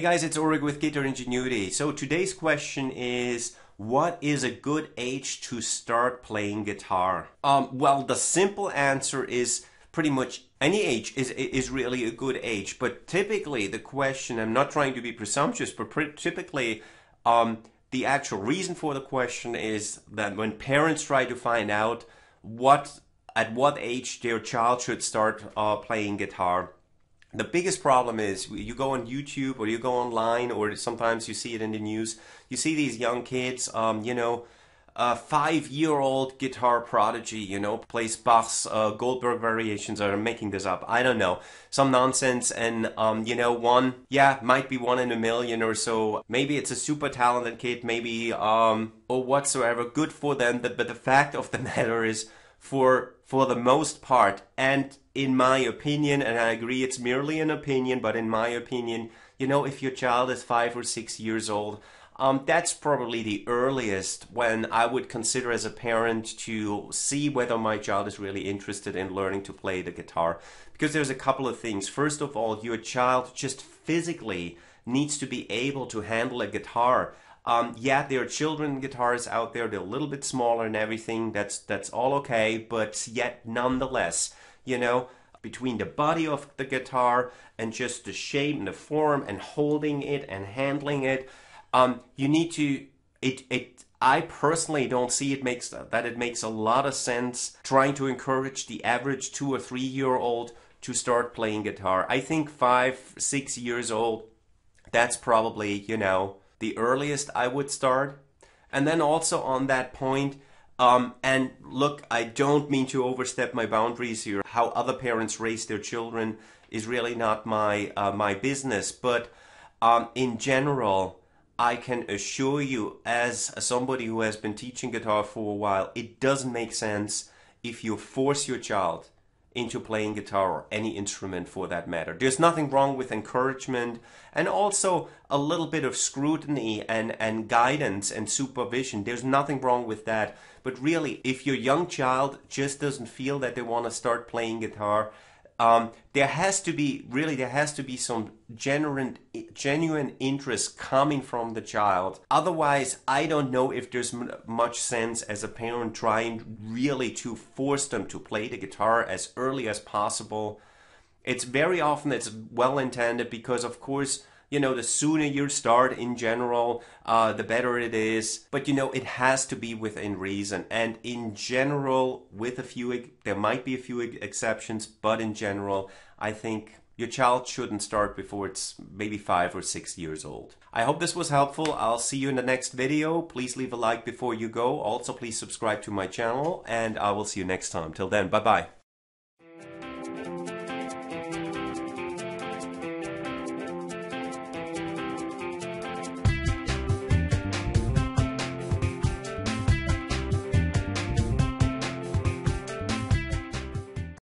Hey guys, it's Ulrich with Guitar Ingenuity. So today's question is, what is a good age to start playing guitar? Well, the simple answer is pretty much any age is really a good age. But typically the question, I'm not trying to be presumptuous, but typically the actual reason for the question is that when parents try to find out at what age their child should start playing guitar, the biggest problem is you go on YouTube or you go online, or sometimes you see it in the news. You see these young kids, 5-year-old guitar prodigy, plays Bach's Goldberg variations, or I'm making this up, I don't know, some nonsense, and might be one in a million or so. Maybe it's a super talented kid, maybe or whatsoever. Good for them, but the fact of the matter is, for the most part, and in my opinion, and I agree it's merely an opinion, but in my opinion, if your child is 5 or 6 years old, that's probably the earliest when I would consider as a parent to see whether my child is really interested in learning to play the guitar. Because there's a couple of things. First of all, your child just physically needs to be able to handle a guitar. There are children guitars out there, they're a little bit smaller and everything, that's all okay, but yet nonetheless, between the body of the guitar and just the shape and the form and holding it and handling it, you need to, I personally don't see it makes a lot of sense trying to encourage the average 2 or 3 year old to start playing guitar. I think 5, 6 years old, that's probably, the earliest I would start. And then also on that point, and look, I don't mean to overstep my boundaries here. How other parents raise their children is really not my business. But in general, I can assure you, as somebody who has been teaching guitar for a while, it doesn't make sense if you force your child into playing guitar or any instrument for that matter. There's nothing wrong with encouragement and also a little bit of scrutiny and guidance and supervision. There's nothing wrong with that. But really, if your young child just doesn't feel that they want to start playing guitar, there has to be some genuine interest coming from the child. Otherwise, I don't know if there's much sense as a parent trying really to force them to play the guitar as early as possible. It's very often it's well intended because, of course, the sooner you start in general, the better it is. But it has to be within reason. And in general, there might be a few exceptions, but in general, I think your child shouldn't start before it's maybe 5 or 6 years old. I hope this was helpful. I'll see you in the next video. Please leave a like before you go. Also, please subscribe to my channel, and I will see you next time. Till then, bye-bye.